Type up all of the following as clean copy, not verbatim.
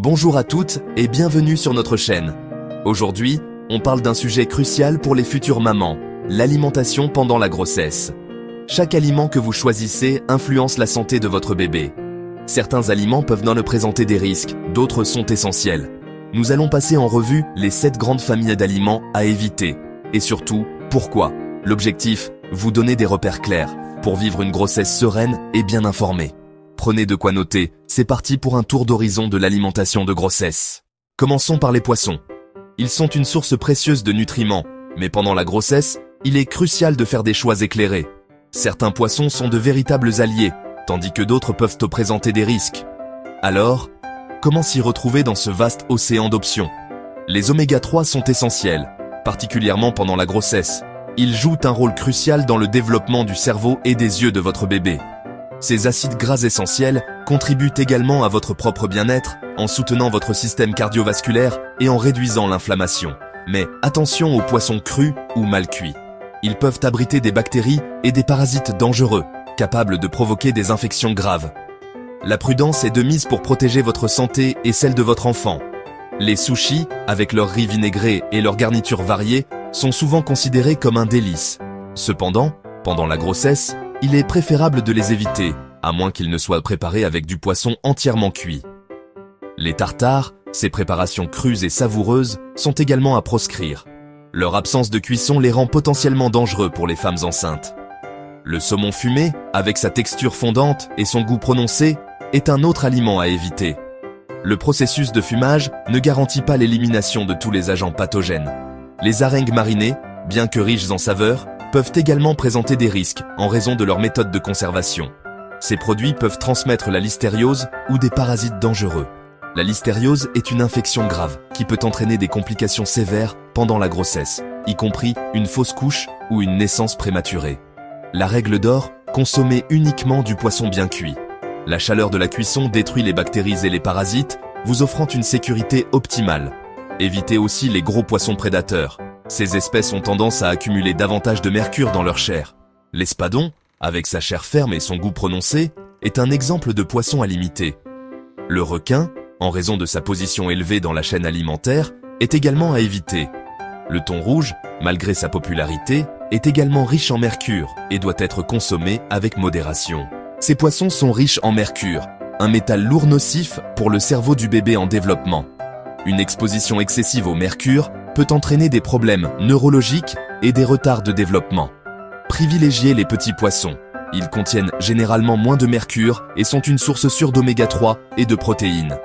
Bonjour à toutes et bienvenue sur notre chaîne. Aujourd'hui, on parle d'un sujet crucial pour les futures mamans, l'alimentation pendant la grossesse. Chaque aliment que vous choisissez influence la santé de votre bébé. Certains aliments peuvent ne présenter des risques, d'autres sont essentiels. Nous allons passer en revue les 7 grandes familles d'aliments à éviter. Et surtout, pourquoi? L'objectif, vous donner des repères clairs pour vivre une grossesse sereine et bien informée. Prenez de quoi noter, c'est parti pour un tour d'horizon de l'alimentation de grossesse. Commençons par les poissons. Ils sont une source précieuse de nutriments, mais pendant la grossesse, il est crucial de faire des choix éclairés. Certains poissons sont de véritables alliés, tandis que d'autres peuvent te présenter des risques. Alors, comment s'y retrouver dans ce vaste océan d'options? Les oméga 3 sont essentiels, particulièrement pendant la grossesse. Ils jouent un rôle crucial dans le développement du cerveau et des yeux de votre bébé. Ces acides gras essentiels contribuent également à votre propre bien-être en soutenant votre système cardiovasculaire et en réduisant l'inflammation. Mais attention aux poissons crus ou mal cuits. Ils peuvent abriter des bactéries et des parasites dangereux, capables de provoquer des infections graves. La prudence est de mise pour protéger votre santé et celle de votre enfant. Les sushis, avec leur riz vinaigré et leurs garnitures variées, sont souvent considérés comme un délice. Cependant, pendant la grossesse, il est préférable de les éviter, à moins qu'ils ne soient préparés avec du poisson entièrement cuit. Les tartares, ces préparations crues et savoureuses, sont également à proscrire. Leur absence de cuisson les rend potentiellement dangereux pour les femmes enceintes. Le saumon fumé, avec sa texture fondante et son goût prononcé, est un autre aliment à éviter. Le processus de fumage ne garantit pas l'élimination de tous les agents pathogènes. Les arengs marinés, bien que riches en saveurs, peuvent également présenter des risques en raison de leur méthode de conservation. Ces produits peuvent transmettre la listériose ou des parasites dangereux. La listériose est une infection grave qui peut entraîner des complications sévères pendant la grossesse, y compris une fausse couche ou une naissance prématurée. La règle d'or, consommer uniquement du poisson bien cuit. La chaleur de la cuisson détruit les bactéries et les parasites, vous offrant une sécurité optimale. Évitez aussi les gros poissons prédateurs. Ces espèces ont tendance à accumuler davantage de mercure dans leur chair. L'espadon, avec sa chair ferme et son goût prononcé, est un exemple de poisson à limiter. Le requin, en raison de sa position élevée dans la chaîne alimentaire, est également à éviter. Le thon rouge, malgré sa popularité, est également riche en mercure et doit être consommé avec modération. Ces poissons sont riches en mercure, un métal lourd nocif pour le cerveau du bébé en développement. Une exposition excessive au mercure peut entraîner des problèmes neurologiques et des retards de développement. Privilégiez les petits poissons. Ils contiennent généralement moins de mercure et sont une source sûre d'oméga 3 et de protéines.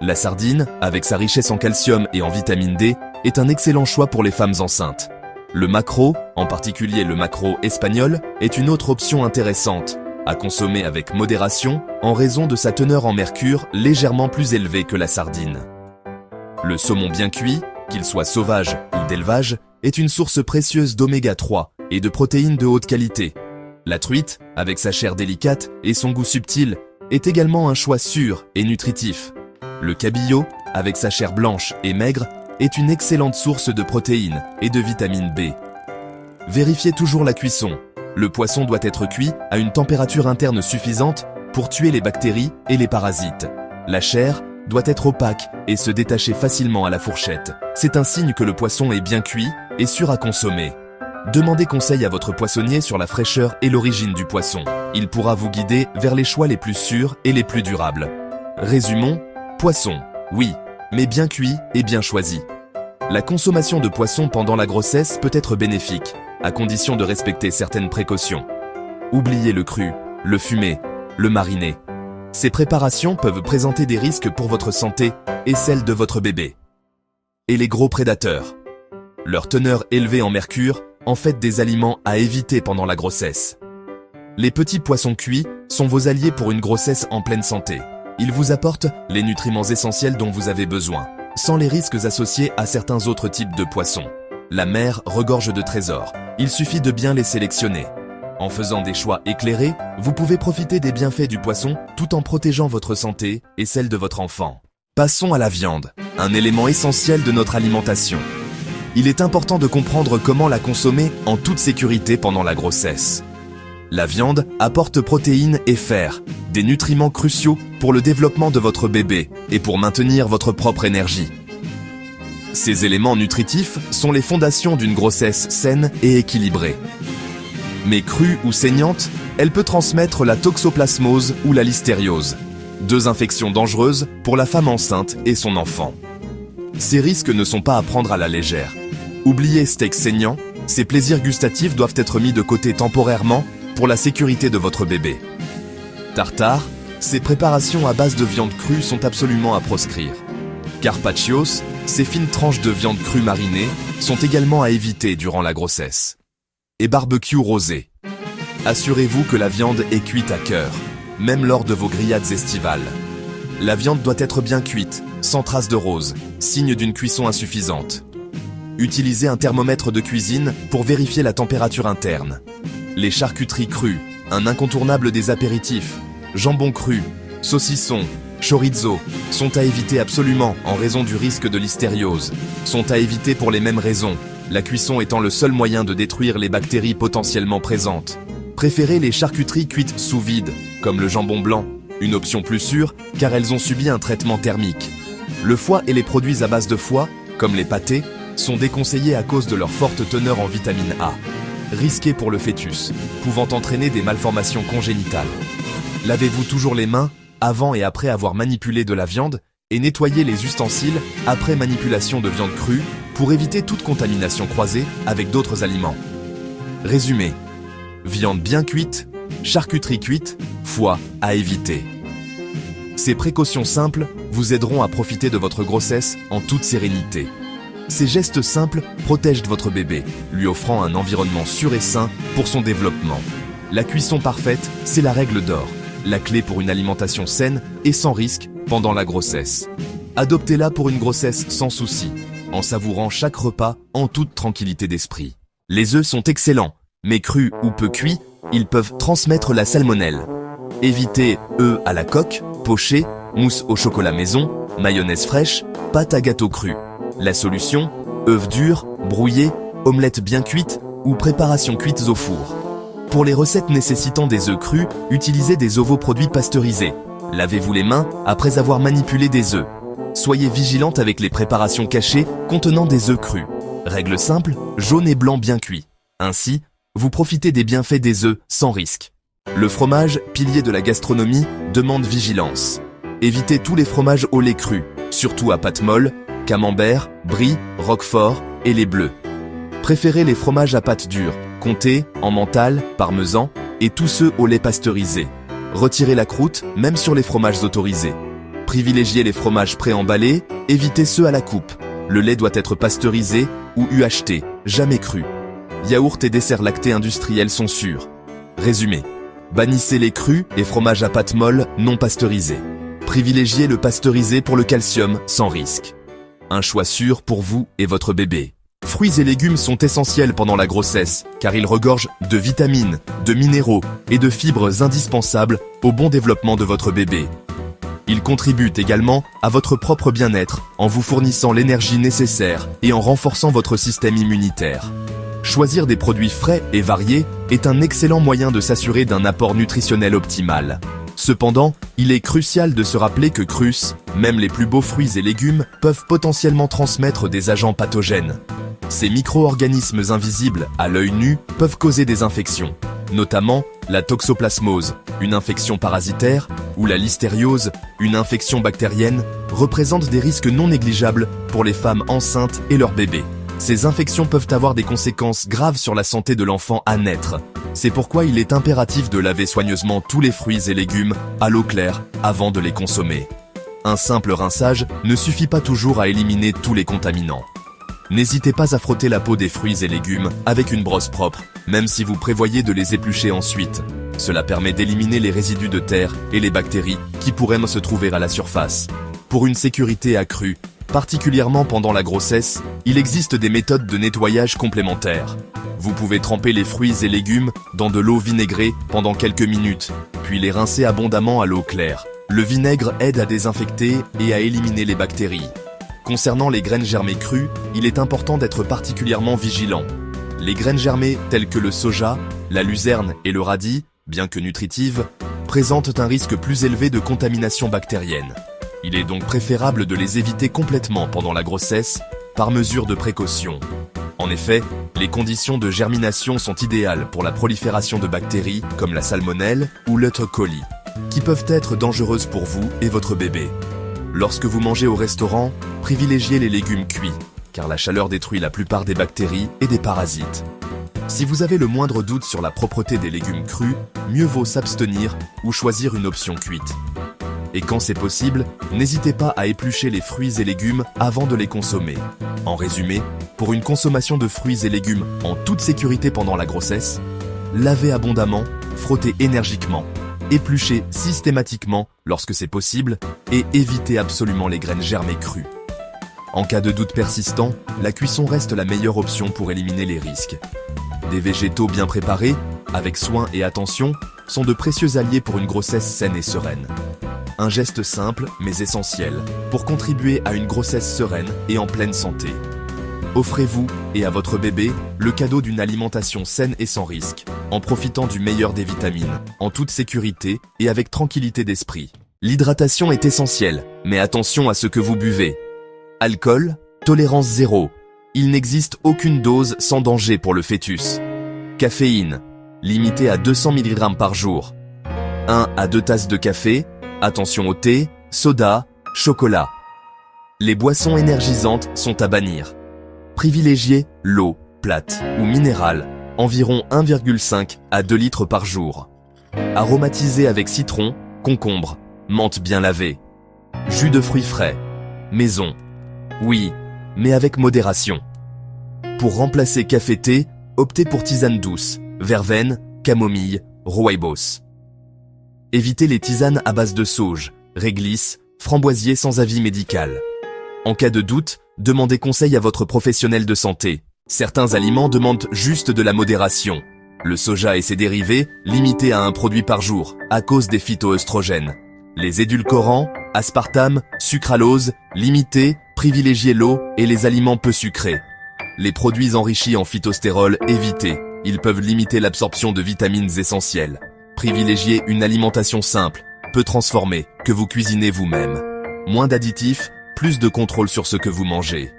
La sardine, avec sa richesse en calcium et en vitamine D, est un excellent choix pour les femmes enceintes. Le maquereau, en particulier le maquereau espagnol, est une autre option intéressante, à consommer avec modération en raison de sa teneur en mercure légèrement plus élevée que la sardine. Le saumon bien cuit, qu'il soit sauvage ou d'élevage, est une source précieuse d'oméga 3 et de protéines de haute qualité. La truite, avec sa chair délicate et son goût subtil, est également un choix sûr et nutritif. Le cabillaud, avec sa chair blanche et maigre, est une excellente source de protéines et de vitamine B. Vérifiez toujours la cuisson. Le poisson doit être cuit à une température interne suffisante pour tuer les bactéries et les parasites. La chair doit être opaque et se détacher facilement à la fourchette. C'est un signe que le poisson est bien cuit et sûr à consommer. Demandez conseil à votre poissonnier sur la fraîcheur et l'origine du poisson. Il pourra vous guider vers les choix les plus sûrs et les plus durables. Résumons, poisson, oui, mais bien cuit et bien choisi. La consommation de poisson pendant la grossesse peut être bénéfique, à condition de respecter certaines précautions. Oubliez le cru, le fumé, le mariné. Ces préparations peuvent présenter des risques pour votre santé et celle de votre bébé. Et les gros prédateurs. Leur teneur élevée en mercure en fait des aliments à éviter pendant la grossesse. Les petits poissons cuits sont vos alliés pour une grossesse en pleine santé. Ils vous apportent les nutriments essentiels dont vous avez besoin, sans les risques associés à certains autres types de poissons. La mer regorge de trésors. Il suffit de bien les sélectionner. En faisant des choix éclairés, vous pouvez profiter des bienfaits du poisson tout en protégeant votre santé et celle de votre enfant. Passons à la viande, un élément essentiel de notre alimentation. Il est important de comprendre comment la consommer en toute sécurité pendant la grossesse. La viande apporte protéines et fer, des nutriments cruciaux pour le développement de votre bébé et pour maintenir votre propre énergie. Ces éléments nutritifs sont les fondations d'une grossesse saine et équilibrée. Mais crue ou saignante, elle peut transmettre la toxoplasmose ou la listériose, deux infections dangereuses pour la femme enceinte et son enfant. Ces risques ne sont pas à prendre à la légère. Oubliez steak saignant, ces plaisirs gustatifs doivent être mis de côté temporairement pour la sécurité de votre bébé. Tartare, ces préparations à base de viande crue sont absolument à proscrire. Carpaccios, ces fines tranches de viande crue marinée, sont également à éviter durant la grossesse. Et barbecue rosé. Assurez-vous que la viande est cuite à cœur, même lors de vos grillades estivales. La viande doit être bien cuite, sans trace de rose, signe d'une cuisson insuffisante. Utilisez un thermomètre de cuisine pour vérifier la température interne. Les charcuteries crues, un incontournable des apéritifs, jambon cru, saucisson, chorizo, sont à éviter absolument en raison du risque de listériose. Sont à éviter pour les mêmes raisons, la cuisson étant le seul moyen de détruire les bactéries potentiellement présentes. Préférez les charcuteries cuites sous vide, comme le jambon blanc, une option plus sûre car elles ont subi un traitement thermique. Le foie et les produits à base de foie, comme les pâtés, sont déconseillés à cause de leur forte teneur en vitamine A. Risqués pour le fœtus, pouvant entraîner des malformations congénitales. Lavez-vous toujours les mains avant et après avoir manipulé de la viande et nettoyez les ustensiles après manipulation de viande crue pour éviter toute contamination croisée avec d'autres aliments. Résumé. Viande bien cuite, charcuterie cuite, foie à éviter. Ces précautions simples vous aideront à profiter de votre grossesse en toute sérénité. Ces gestes simples protègent votre bébé, lui offrant un environnement sûr et sain pour son développement. La cuisson parfaite, c'est la règle d'or, la clé pour une alimentation saine et sans risque pendant la grossesse. Adoptez-la pour une grossesse sans souci, en savourant chaque repas en toute tranquillité d'esprit. Les œufs sont excellents, mais crus ou peu cuits, ils peuvent transmettre la salmonelle. Évitez œufs à la coque, pochés, mousse au chocolat maison, mayonnaise fraîche, pâte à gâteau cru. La solution, œufs durs, brouillés, omelettes bien cuites ou préparations cuites au four. Pour les recettes nécessitant des œufs crus, utilisez des ovoproduits pasteurisés. Lavez-vous les mains après avoir manipulé des œufs. Soyez vigilante avec les préparations cachées contenant des œufs crus. Règle simple, jaune et blanc bien cuits. Ainsi, vous profitez des bienfaits des œufs sans risque. Le fromage, pilier de la gastronomie, demande vigilance. Évitez tous les fromages au lait cru, surtout à pâte molle, camembert, brie, roquefort et les bleus. Préférez les fromages à pâte dure, comté, emmental, parmesan et tous ceux au lait pasteurisé. Retirez la croûte, même sur les fromages autorisés. Privilégiez les fromages préemballés, évitez ceux à la coupe. Le lait doit être pasteurisé ou UHT, jamais cru. Yaourts et desserts lactés industriels sont sûrs. Résumé. Bannissez les crus et fromages à pâte molle non pasteurisés. Privilégiez le pasteurisé pour le calcium sans risque. Un choix sûr pour vous et votre bébé. Fruits et légumes sont essentiels pendant la grossesse car ils regorgent de vitamines, de minéraux et de fibres indispensables au bon développement de votre bébé. Ils contribuent également à votre propre bien-être en vous fournissant l'énergie nécessaire et en renforçant votre système immunitaire. Choisir des produits frais et variés est un excellent moyen de s'assurer d'un apport nutritionnel optimal. Cependant, il est crucial de se rappeler que crus, même les plus beaux fruits et légumes, peuvent potentiellement transmettre des agents pathogènes. Ces micro-organismes invisibles à l'œil nu peuvent causer des infections, notamment la toxoplasmose, une infection parasitaire, ou la listériose, une infection bactérienne, représentent des risques non négligeables pour les femmes enceintes et leurs bébés. Ces infections peuvent avoir des conséquences graves sur la santé de l'enfant à naître. C'est pourquoi il est impératif de laver soigneusement tous les fruits et légumes à l'eau claire avant de les consommer. Un simple rinçage ne suffit pas toujours à éliminer tous les contaminants. N'hésitez pas à frotter la peau des fruits et légumes avec une brosse propre, même si vous prévoyez de les éplucher ensuite. Cela permet d'éliminer les résidus de terre et les bactéries qui pourraient se trouver à la surface. Pour une sécurité accrue, particulièrement pendant la grossesse, il existe des méthodes de nettoyage complémentaires. Vous pouvez tremper les fruits et légumes dans de l'eau vinaigrée pendant quelques minutes, puis les rincer abondamment à l'eau claire. Le vinaigre aide à désinfecter et à éliminer les bactéries. Concernant les graines germées crues, il est important d'être particulièrement vigilant. Les graines germées telles que le soja, La luzerne et le radis, bien que nutritives, présentent un risque plus élevé de contamination bactérienne. Il est donc préférable de les éviter complètement pendant la grossesse, par mesure de précaution. En effet, les conditions de germination sont idéales pour la prolifération de bactéries comme la salmonelle ou l'E. coli, qui peuvent être dangereuses pour vous et votre bébé. Lorsque vous mangez au restaurant, privilégiez les légumes cuits, car la chaleur détruit la plupart des bactéries et des parasites. Si vous avez le moindre doute sur la propreté des légumes crus, mieux vaut s'abstenir ou choisir une option cuite. Et quand c'est possible, n'hésitez pas à éplucher les fruits et légumes avant de les consommer. En résumé, pour une consommation de fruits et légumes en toute sécurité pendant la grossesse, lavez abondamment, frottez énergiquement, épluchez systématiquement lorsque c'est possible et évitez absolument les graines germées crues. En cas de doute persistant, la cuisson reste la meilleure option pour éliminer les risques. Des végétaux bien préparés, avec soin et attention, sont de précieux alliés pour une grossesse saine et sereine. Un geste simple mais essentiel pour contribuer à une grossesse sereine et en pleine santé. Offrez-vous et à votre bébé le cadeau d'une alimentation saine et sans risque, en profitant du meilleur des vitamines, en toute sécurité et avec tranquillité d'esprit. L'hydratation est essentielle, mais attention à ce que vous buvez. Alcool, tolérance zéro. Il n'existe aucune dose sans danger pour le fœtus. Caféine, limitée à 200 mg par jour. 1 à 2 tasses de café, attention au thé, soda, chocolat. Les boissons énergisantes sont à bannir. Privilégiez l'eau, plate ou minérale, environ 1,5 à 2 litres par jour. Aromatisée avec citron, concombre, menthe bien lavée. Jus de fruits frais. Maison. Oui, mais avec modération. Pour remplacer café-thé, optez pour tisane douce, verveine, camomille, rooibos. Évitez les tisanes à base de sauge, réglisse, framboisier sans avis médical. En cas de doute, demandez conseil à votre professionnel de santé. Certains aliments demandent juste de la modération. Le soja et ses dérivés, limités à un produit par jour, à cause des phytoœstrogènes. Les édulcorants, aspartame, sucralose, limités, privilégiez l'eau et les aliments peu sucrés. Les produits enrichis en phytostérol, évitez. Ils peuvent limiter l'absorption de vitamines essentielles. Privilégiez une alimentation simple, peu transformée, que vous cuisinez vous-même. Moins d'additifs, plus de contrôle sur ce que vous mangez.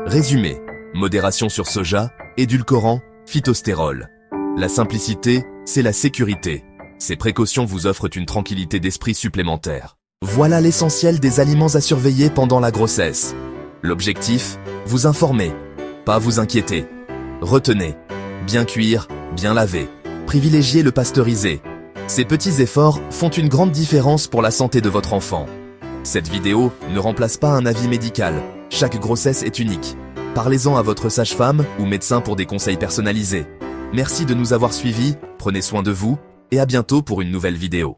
Résumé. Modération sur soja, édulcorant, phytostérol. La simplicité, c'est la sécurité. Ces précautions vous offrent une tranquillité d'esprit supplémentaire. Voilà l'essentiel des aliments à surveiller pendant la grossesse. L'objectif, vous informer, pas vous inquiéter. Retenez, bien cuire, bien laver. Privilégiez le pasteurisé. Ces petits efforts font une grande différence pour la santé de votre enfant. Cette vidéo ne remplace pas un avis médical. Chaque grossesse est unique. Parlez-en à votre sage-femme ou médecin pour des conseils personnalisés. Merci de nous avoir suivis, prenez soin de vous, et à bientôt pour une nouvelle vidéo.